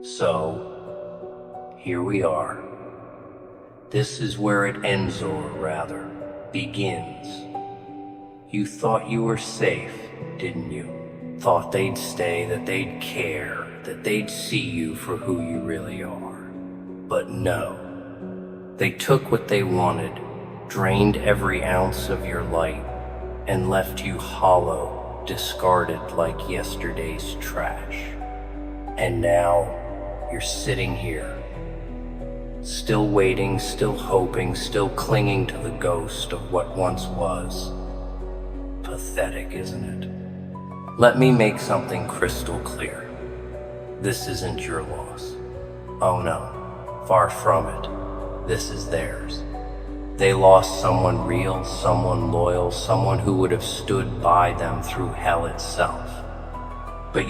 So, here we are. This is where it ends, or rather, begins. You thought you were safe, didn't you? Thought they'd stay, that they'd care, that they'd see you for who you really are. But no. They took what they wanted, drained every ounce of your light, and left you hollow, discarded like yesterday's trash. And now, you're sitting here, still waiting, still hoping, still clinging to the ghost of what once was. Pathetic, isn't it? Let me make something crystal clear. This isn't your loss. Oh no, far from it. This is theirs. They lost someone real, someone loyal, someone who would have stood by them through hell itself. But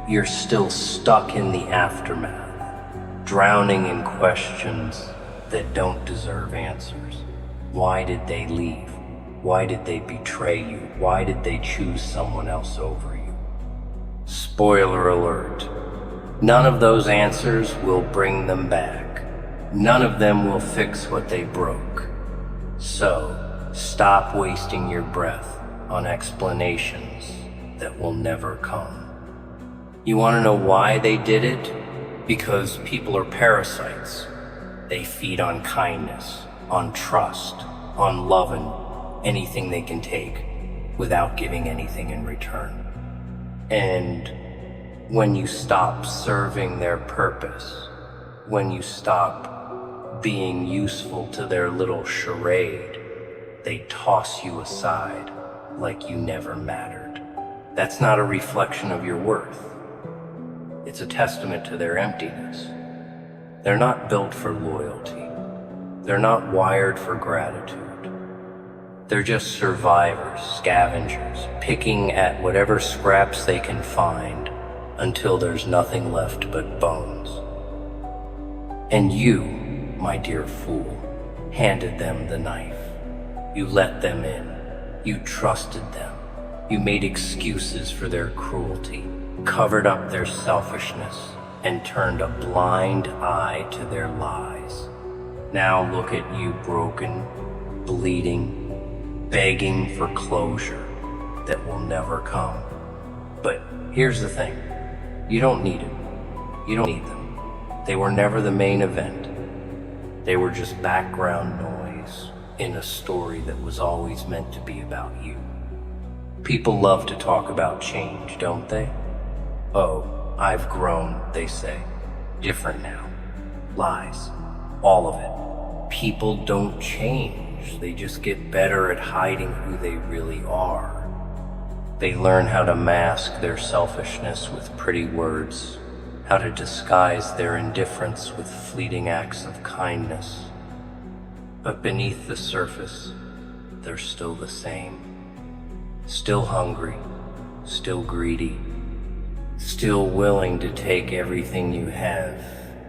you're still stuck in the aftermath, drowning in questions that don't deserve answers. Why did they leave? Why did they betray you? Why did they choose someone else over you? Spoiler alert. None of those answers will bring them back. None of them will fix what they broke. So, stop wasting your breath on explanations that will never come. You want to know why they did it? Because people are parasites. They feed on kindness, on trust, on love, and anything they can take without giving anything in return. And when you stop serving their purpose, when you stop being useful to their little charade, they toss you aside like you never mattered. That's not a reflection of your worth. It's a testament to their emptiness. They're not built for loyalty. They're not wired for gratitude. They're just survivors, scavengers, picking at whatever scraps they can find until there's nothing left but bones. And you, my dear fool, handed them the knife. You let them in. You trusted them. You made excuses for their cruelty, covered up their selfishness, and turned a blind eye to their lies. Now look at you, broken, bleeding, begging for closure that will never come. But here's the thing. You don't need it. You don't need them. They were never the main event. They were just background noise in a story that was always meant to be about you. People love to talk about change, don't they? Oh, I've grown, they say. Different now. Lies. All of it. People don't change. They just get better at hiding who they really are. They learn how to mask their selfishness with pretty words, how to disguise their indifference with fleeting acts of kindness. But beneath the surface, they're still the same. Still hungry, still greedy, still willing to take everything you have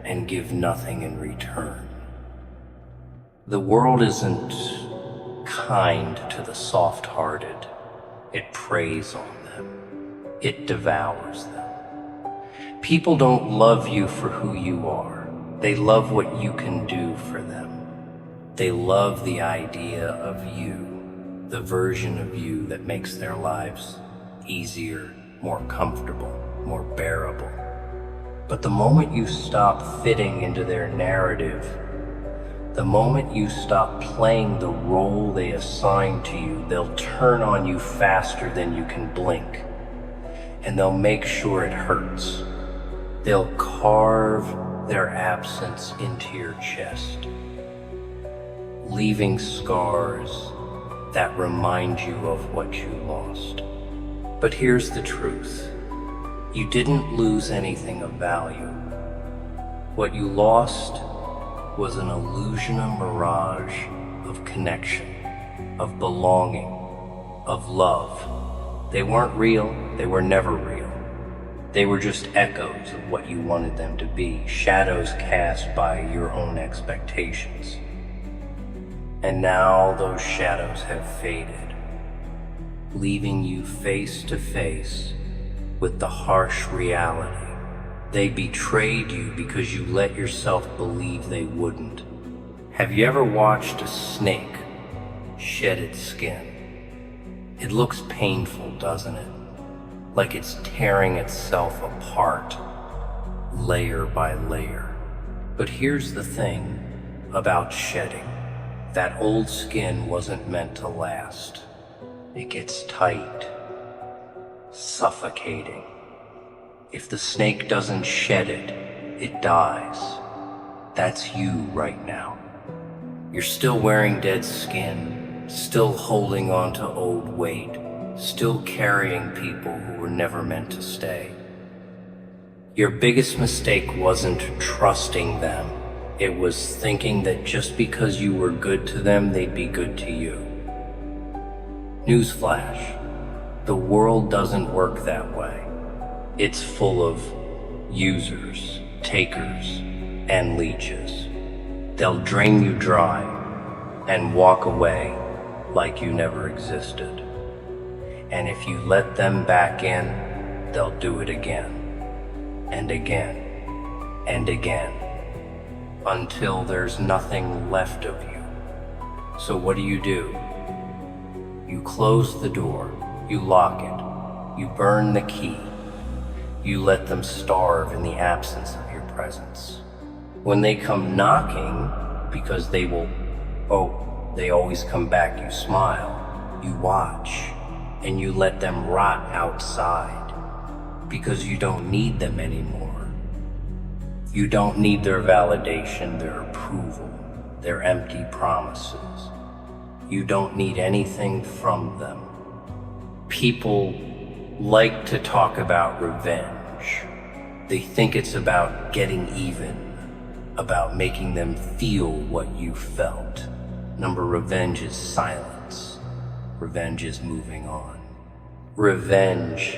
and give nothing in return. The world isn't kind to the soft-hearted. It preys on them. It devours them. People don't love you for who you are. They love what you can do for them. They love the idea of you, the version of you that makes their lives easier, more comfortable, more bearable. But the moment you stop fitting into their narrative, the moment you stop playing the role they assign to you, they'll turn on you faster than you can blink. And they'll make sure it hurts. They'll carve their absence into your chest, leaving scars that remind you of what you lost. But here's the truth. You didn't lose anything of value. What you lost was an illusion, a mirage of connection, of belonging, of love. They weren't real. They were never real. They were just echoes of what you wanted them to be, shadows cast by your own expectations. And now those shadows have faded, leaving you face to face with the harsh reality They betrayed you because you let yourself believe they wouldn't. Have you ever watched a snake shed its skin? It looks painful, doesn't it? Like it's tearing itself apart, layer by layer. But here's the thing about shedding. That old skin wasn't meant to last. It gets tight, suffocating. If the snake doesn't shed it, it dies. That's you right now. You're still wearing dead skin, still holding on to old weight, still carrying people who were never meant to stay. Your biggest mistake wasn't trusting them. It was thinking that just because you were good to them, they'd be good to you. Newsflash, the world doesn't work that way. It's full of users, takers, and leeches. They'll drain you dry and walk away like you never existed. And if you let them back in, they'll do it again, and again, and again, until there's nothing left of you. So what do? You close the door, you lock it, you burn the key, you let them starve in the absence of your presence. When they come knocking, because they always come back, you smile, you watch, and you let them rot outside, because you don't need them anymore. You don't need their validation, their approval, their empty promises. You don't need anything from them. People like to talk about revenge. They think it's about getting even, about making them feel what you felt. Revenge is silence. Revenge is moving on. Revenge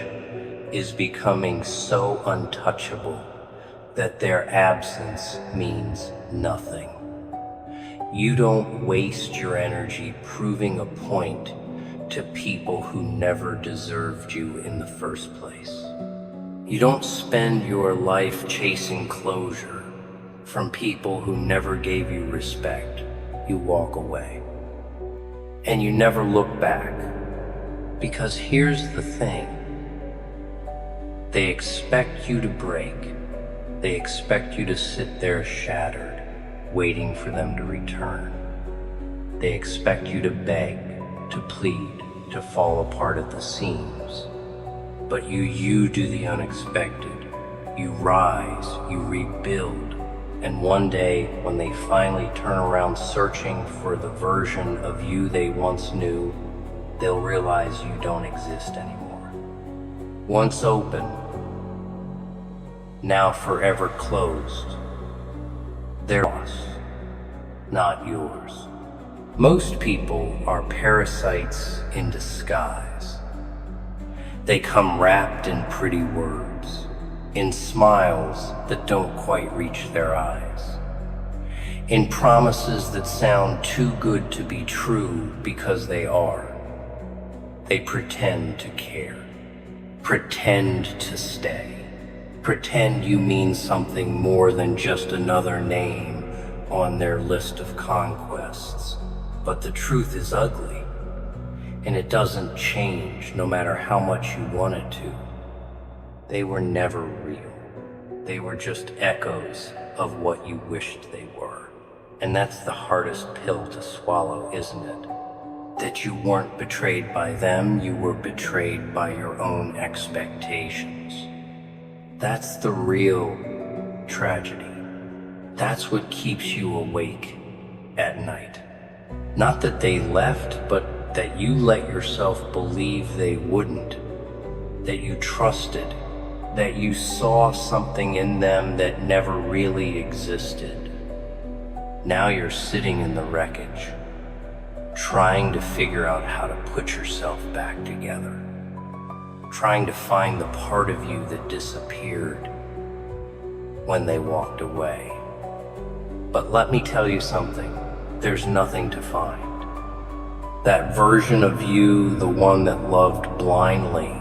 is becoming so untouchable that their absence means nothing. You don't waste your energy proving a point to people who never deserved you in the first place. You don't spend your life chasing closure from people who never gave you respect. You walk away. And you never look back. Because here's the thing. They expect you to break. They expect you to sit there shattered, waiting for them to return. They expect you to beg, to plead, to fall apart at the seams. But you do the unexpected. You rise, you rebuild, and one day, when they finally turn around searching for the version of you they once knew, they'll realize you don't exist anymore. Once open, now forever closed. They're lost, not yours. Most people are parasites in disguise. They come wrapped in pretty words, in smiles that don't quite reach their eyes, in promises that sound too good to be true because they are. They pretend to care, pretend to stay, pretend you mean something more than just another name on their list of conquests. But the truth is ugly, and it doesn't change no matter how much you want it to. They were never real. They were just echoes of what you wished they were. And that's the hardest pill to swallow, isn't it? That you weren't betrayed by them, you were betrayed by your own expectations. That's the real tragedy. That's what keeps you awake at night. Not that they left, but that you let yourself believe they wouldn't. That you trusted. That you saw something in them that never really existed. Now you're sitting in the wreckage, trying to figure out how to put yourself back together. Trying to find the part of you that disappeared when they walked away. But let me tell you something, there's nothing to find. That version of you, the one that loved blindly,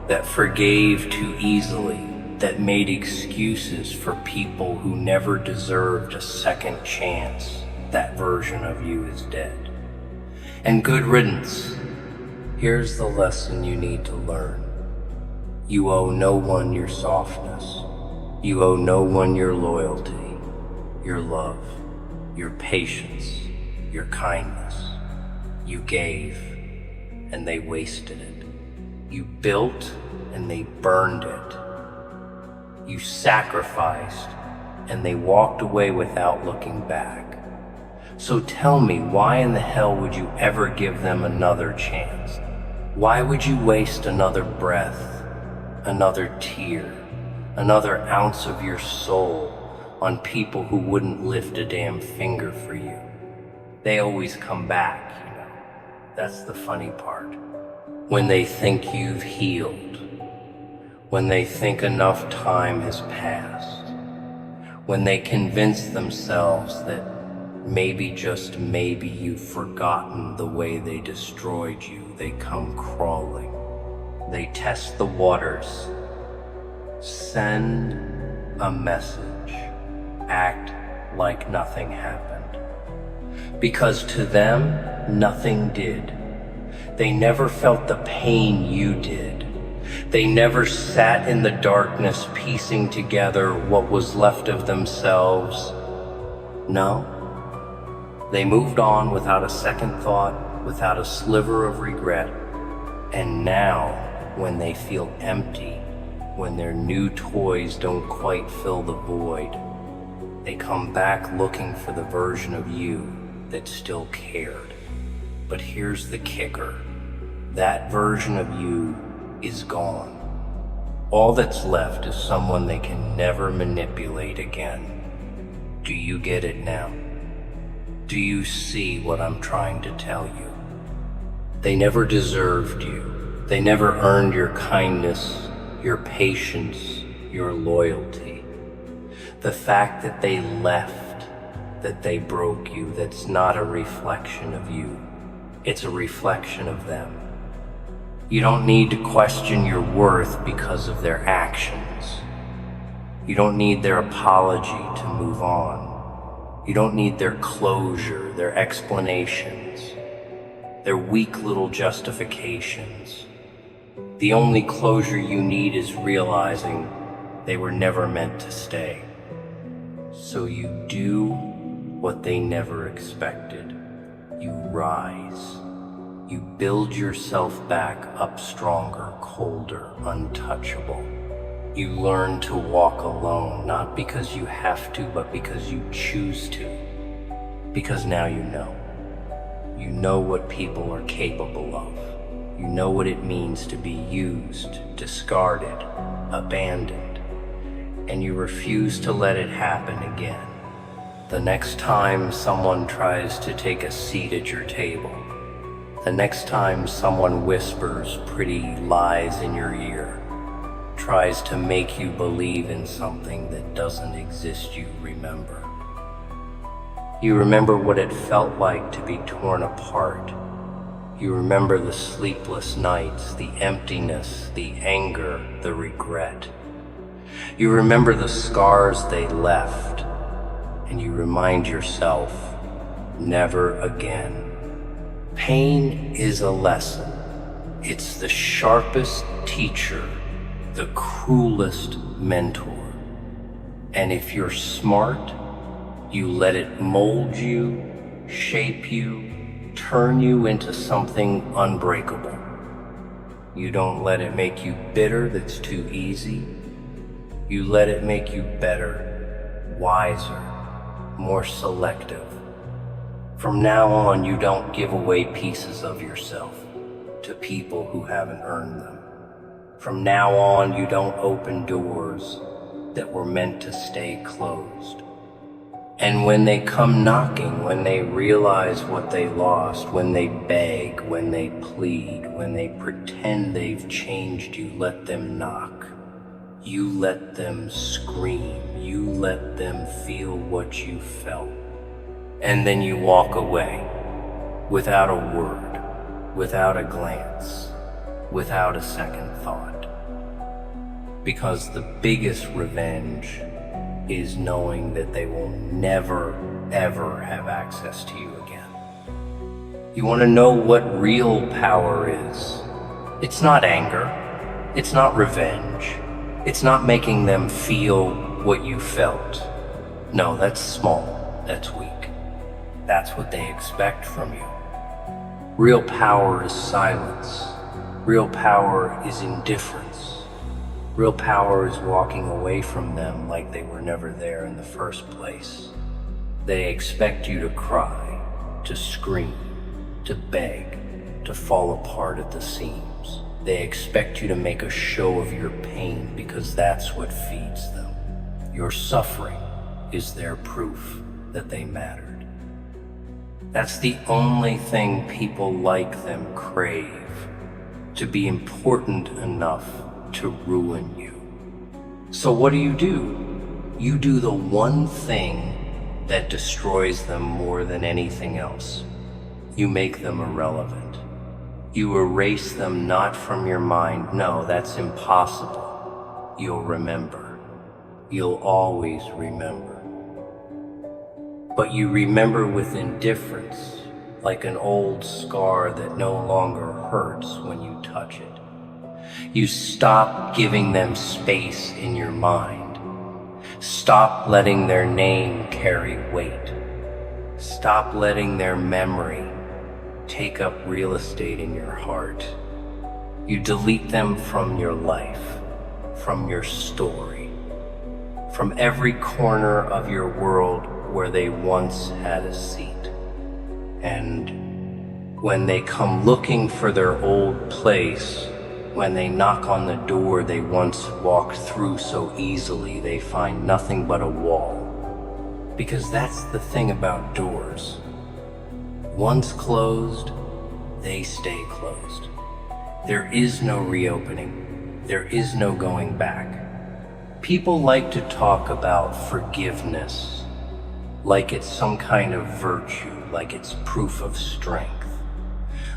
that forgave too easily, that made excuses for people who never deserved a second chance, that version of you is dead. And good riddance. Here's the lesson you need to learn. You owe no one your softness. You owe no one your loyalty, your love, your patience, your kindness. You gave, and they wasted it. You built, and they burned it. You sacrificed, and they walked away without looking back. So tell me, why in the hell would you ever give them another chance? Why would you waste another breath, another tear, another ounce of your soul on people who wouldn't lift a damn finger for you? They always come back, you know. That's the funny part. When they think you've healed, when they think enough time has passed, when they convince themselves that maybe, just maybe, you've forgotten the way they destroyed you, they come crawling. They test the waters, send a message, act like nothing happened. Because to them, nothing did. They never felt the pain you did. They never sat in the darkness piecing together what was left of themselves. No. They moved on without a second thought, without a sliver of regret. And now, when they feel empty, when their new toys don't quite fill the void, they come back looking for the version of you that still cared. But here's the kicker. That version of you is gone. All that's left is someone they can never manipulate again. Do you get it now? Do you see what I'm trying to tell you? They never deserved you. They never earned your kindness, your patience, your loyalty. The fact that they left, that they broke you, that's not a reflection of you. It's a reflection of them. You don't need to question your worth because of their actions. You don't need their apology to move on. You don't need their closure, their explanations, their weak little justifications. The only closure you need is realizing they were never meant to stay. So you do what they never expected. You rise. You build yourself back up stronger, colder, untouchable. You learn to walk alone, not because you have to, but because you choose to. Because now you know. You know what people are capable of. You know what it means to be used, discarded, abandoned. And you refuse to let it happen again. The next time someone tries to take a seat at your table, the next time someone whispers pretty lies in your ear, tries to make you believe in something that doesn't exist, you remember. You remember what it felt like to be torn apart. You remember the sleepless nights, the emptiness, the anger, the regret. You remember the scars they left, and you remind yourself, never again. Pain is a lesson. It's the sharpest teacher, the cruelest mentor. And if you're smart, you let it mold you, shape you, turn you into something unbreakable. You don't let it make you bitter that's too easy. You let it make you better, wiser, more selective. From now on, you don't give away pieces of yourself to people who haven't earned them. From now on, you don't open doors that were meant to stay closed. And when they come knocking, when they realize what they lost, when they beg, when they plead, when they pretend they've changed you, let them knock. You let them scream. You let them feel what you felt. And then you walk away without a word, without a glance, without a second thought. Because the biggest revenge is knowing that they will never, ever have access to you again. You want to know what real power is? It's not anger. It's not revenge. It's not making them feel what you felt. No, that's small. That's weak. That's what they expect from you. Real power is silence. Real power is indifference. Real power is walking away from them like they were never there in the first place. They expect you to cry, to scream, to beg, to fall apart at the seams. They expect you to make a show of your pain because that's what feeds them. Your suffering is their proof that they mattered. That's the only thing people like them crave, to be important enough to ruin you. So what do? You do the one thing that destroys them more than anything else. You make them irrelevant. You erase them not from your mind. No, that's impossible. You'll remember. You'll always remember. But you remember with indifference, like an old scar that no longer hurts when you touch it. You stop giving them space in your mind. Stop letting their name carry weight. Stop letting their memory take up real estate in your heart. You delete them from your life, from your story, from every corner of your world where they once had a seat. And when they come looking for their old place, when they knock on the door they once walked through so easily, they find nothing but a wall. Because that's the thing about doors. Once closed, they stay closed. There is no reopening. There is no going back. People like to talk about forgiveness like it's some kind of virtue, like it's proof of strength.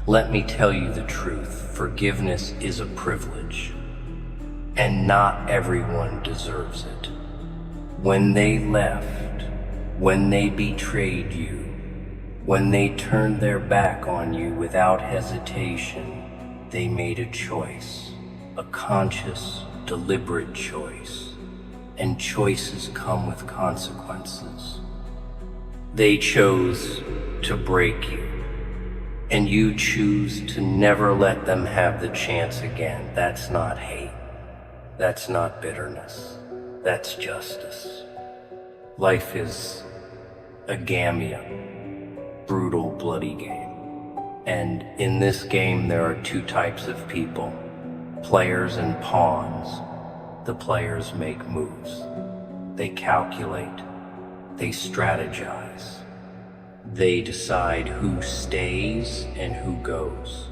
Let me tell you the truth. Forgiveness is a privilege, and not everyone deserves it. When they left, when they betrayed you, when they turned their back on you without hesitation, they made a choice, a conscious, deliberate choice, and choices come with consequences. They chose to break you, and you choose to never let them have the chance again. That's not hate. That's not bitterness. That's justice. Life is a gamia, brutal, bloody game. And in this game, there are two types of people, players and pawns. The players make moves. They calculate. They strategize. They decide who stays and who goes.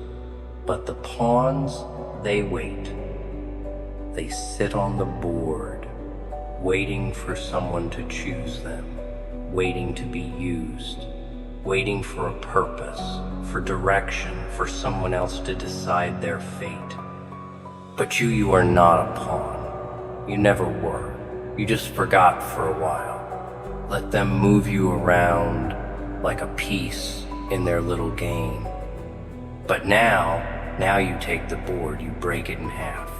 But the pawns, they wait. They sit on the board, waiting for someone to choose them, waiting to be used, waiting for a purpose, for direction, for someone else to decide their fate. But you are not a pawn. You never were. You just forgot for a while. Let them move you around like a piece in their little game. But now you take the board, you break it in half.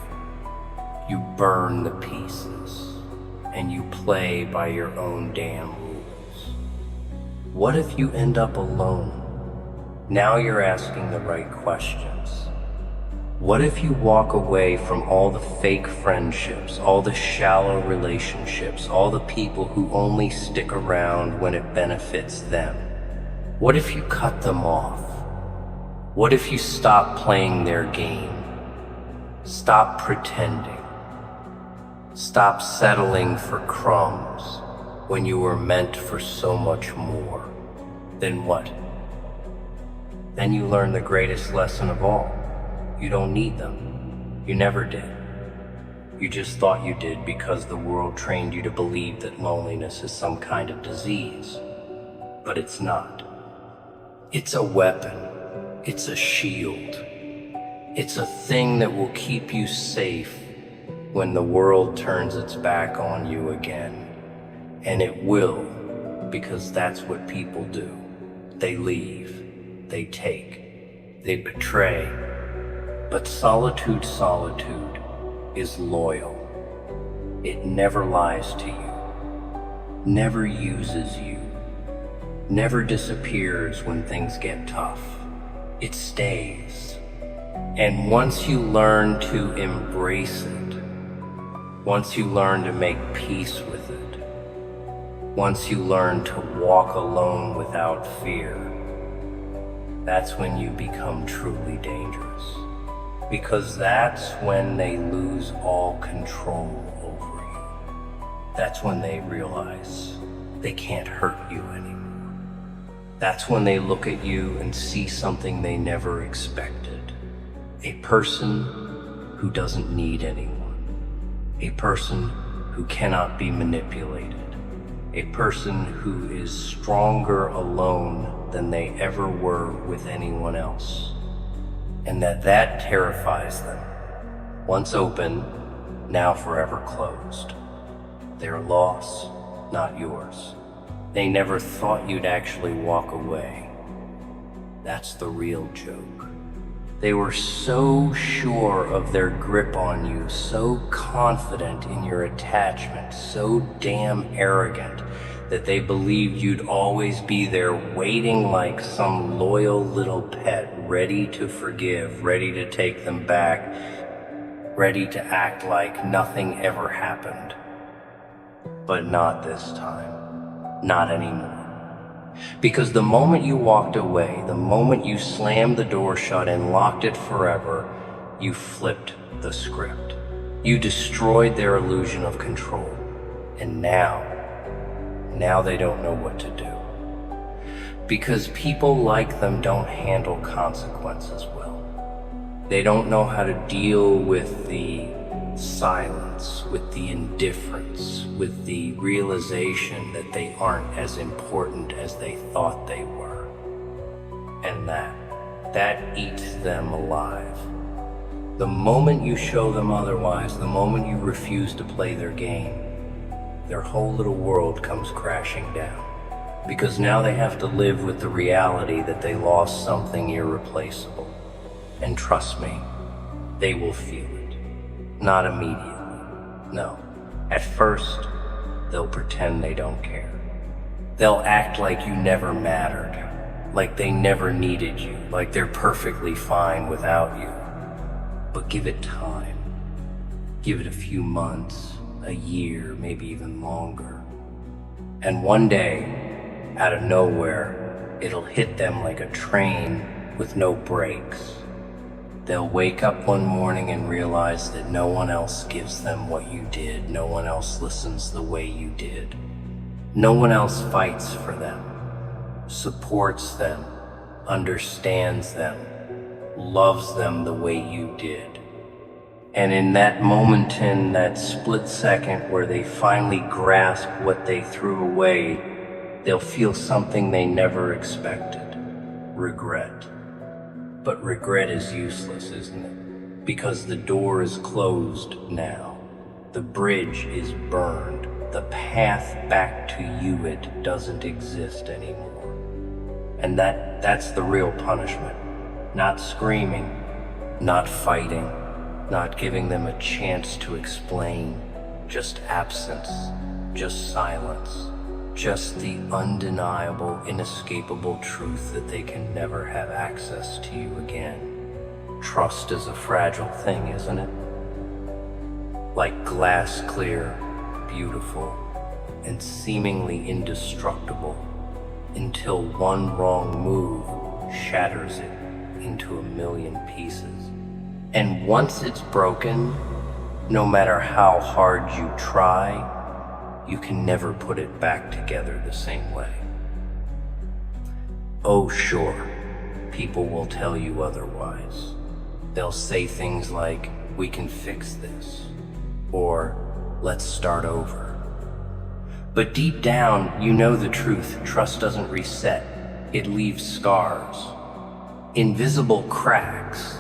You burn the pieces, and you play by your own damn rules. What if you end up alone? Now you're asking the right questions. What if you walk away from all the fake friendships, all the shallow relationships, all the people who only stick around when it benefits them? What if you cut them off? What if you stop playing their game? Stop pretending. Stop settling for crumbs when you were meant for so much more. Then what? Then you learn the greatest lesson of all. You don't need them. You never did. You just thought you did because the world trained you to believe that loneliness is some kind of disease. But it's not. It's a weapon. It's a shield. It's a thing that will keep you safe when the world turns its back on you again. And it will, because that's what people do. They leave, they take, they betray. But solitude is loyal. It never lies to you, never uses you, never disappears when things get tough. It stays. And once you learn to embrace it, once you learn to make peace with it, once you learn to walk alone without fear, that's when you become truly dangerous. Because that's when they lose all control over you. That's when they realize they can't hurt you anymore. That's when they look at you and see something they never expected. A person who doesn't need anyone. A person who cannot be manipulated. A person who is stronger alone than they ever were with anyone else. And that terrifies them. Once open, now forever closed. Their loss, not yours. They never thought you'd actually walk away. That's the real joke. They were so sure of their grip on you, so confident in your attachment, so damn arrogant that they believed you'd always be there waiting like some loyal little pet, ready to forgive, ready to take them back, ready to act like nothing ever happened. But not this time. Not anymore. Because the moment you walked away, the moment you slammed the door shut and locked it forever, you flipped the script. You destroyed their illusion of control. And now they don't know what to do. Because people like them don't handle consequences well. They don't know how to deal with the silence, with the indifference, with the realization that they aren't as important as they thought they were. And that eats them alive. The moment you show them otherwise, the moment you refuse to play their game, their whole little world comes crashing down. Because now they have to live with the reality that they lost something irreplaceable. And trust me, they will feel it. Not immediately, no. At first, they'll pretend they don't care. They'll act like you never mattered, like they never needed you, like they're perfectly fine without you. But give it time. Give it a few months, a year, maybe even longer. And one day, out of nowhere, it'll hit them like a train with no brakes. They'll wake up one morning and realize that no one else gives them what you did. No one else listens the way you did. No one else fights for them, supports them, understands them, loves them the way you did. And in that moment, in that split second where they finally grasp what they threw away, they'll feel something they never expected: regret. But regret is useless, isn't it? Because the door is closed now. The bridge is burned. The path back to you, it doesn't exist anymore. And that's the real punishment. Not screaming, not fighting, not giving them a chance to explain. Just absence, just silence. Just the undeniable, inescapable truth that they can never have access to you again. Trust is a fragile thing, isn't it? Like glass clear, beautiful, and seemingly indestructible, until one wrong move shatters it into a million pieces. And once it's broken, no matter how hard you try, you can never put it back together the same way. Oh, sure, people will tell you otherwise. They'll say things like, "We can fix this," or "Let's start over." But deep down, you know the truth. Trust doesn't reset. It leaves scars. Invisible cracks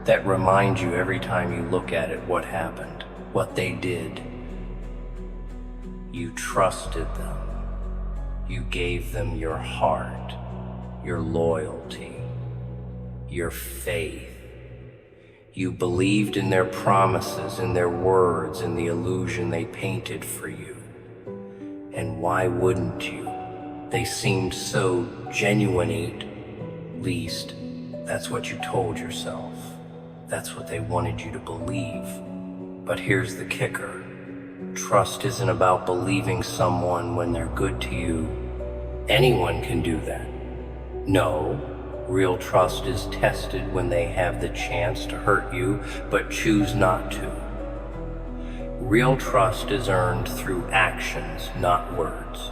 that remind you every time you look at it what happened, what they did. You trusted them. You gave them your heart, your loyalty, your faith. You believed in their promises, in their words, in the illusion they painted for you. And why wouldn't you? They seemed so genuine, at least that's what you told yourself. That's what they wanted you to believe. But here's the kicker. Trust isn't about believing someone when they're good to you. Anyone can do that. No, real trust is tested when they have the chance to hurt you, but choose not to. Real trust is earned through actions, not words.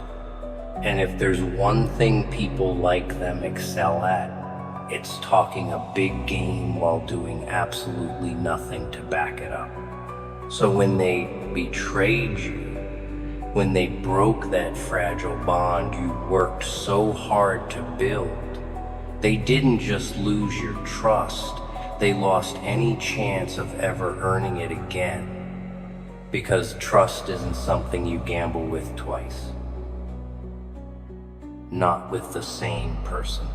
And if there's one thing people like them excel at, it's talking a big game while doing absolutely nothing to back it up. So when they betrayed you, when they broke that fragile bond you worked so hard to build, they didn't just lose your trust, they lost any chance of ever earning it again. Because trust isn't something you gamble with twice. Not with the same person.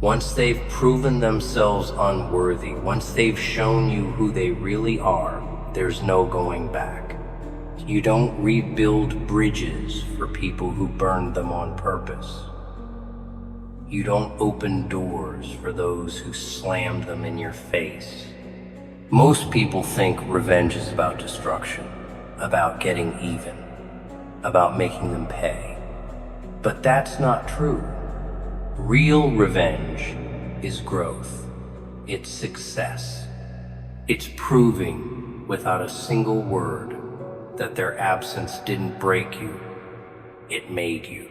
Once they've proven themselves unworthy, once they've shown you who they really are, there's no going back. You don't rebuild bridges for people who burned them on purpose. You don't open doors for those who slammed them in your face. Most people think revenge is about destruction, about getting even, about making them pay. But that's not true. Real revenge is growth. It's success. It's proving without a single word that their absence didn't break you. It made you.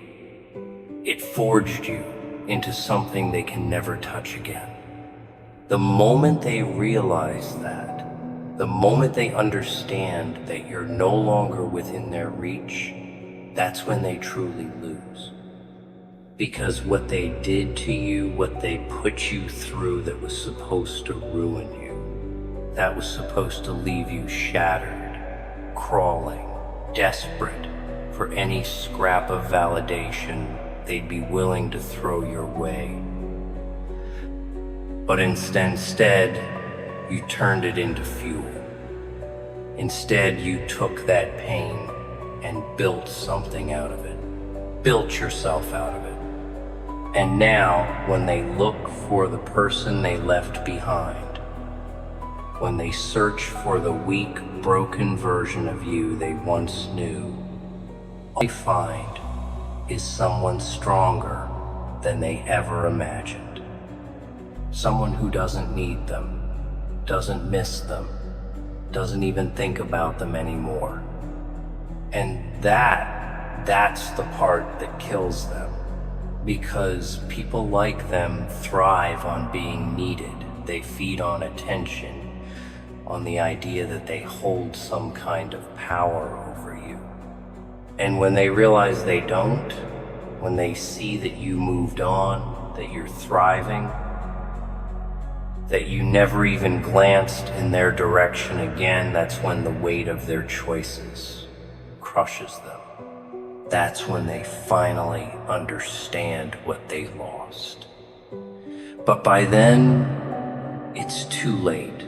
It forged you into something they can never touch again. The moment they realize that, the moment they understand that you're no longer within their reach, that's when they truly lose. Because what they did to you, what they put you through that was supposed to ruin you, that was supposed to leave you shattered, crawling, desperate for any scrap of validation they'd be willing to throw your way. But instead, you turned it into fuel. Instead, you took that pain and built something out of it, built yourself out of it. And now, when they look for the person they left behind, when they search for the weak, broken version of you they once knew, all they find is someone stronger than they ever imagined. Someone who doesn't need them, doesn't miss them, doesn't even think about them anymore. And that's the part that kills them. Because people like them thrive on being needed. They feed on attention, on the idea that they hold some kind of power over you. And when they realize they don't, when they see that you moved on, that you're thriving, that you never even glanced in their direction again, that's when the weight of their choices crushes them. That's when they finally understand what they lost. But by then, it's too late.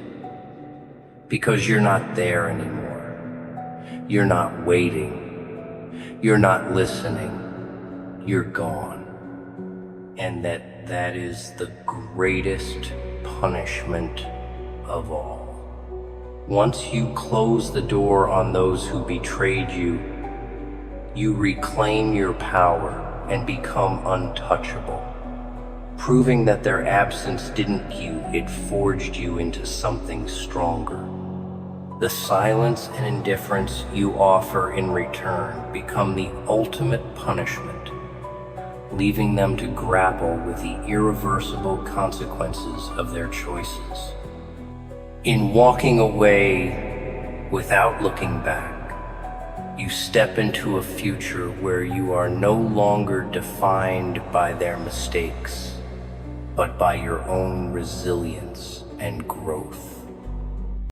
Because you're not there anymore. You're not waiting. You're not listening. You're gone. And that is the greatest punishment of all. Once you close the door on those who betrayed you, you reclaim your power and become untouchable, proving that their absence didn't kill you, it forged you into something stronger. The silence and indifference you offer in return become the ultimate punishment, leaving them to grapple with the irreversible consequences of their choices. In walking away without looking back, you step into a future where you are no longer defined by their mistakes, but by your own resilience and growth.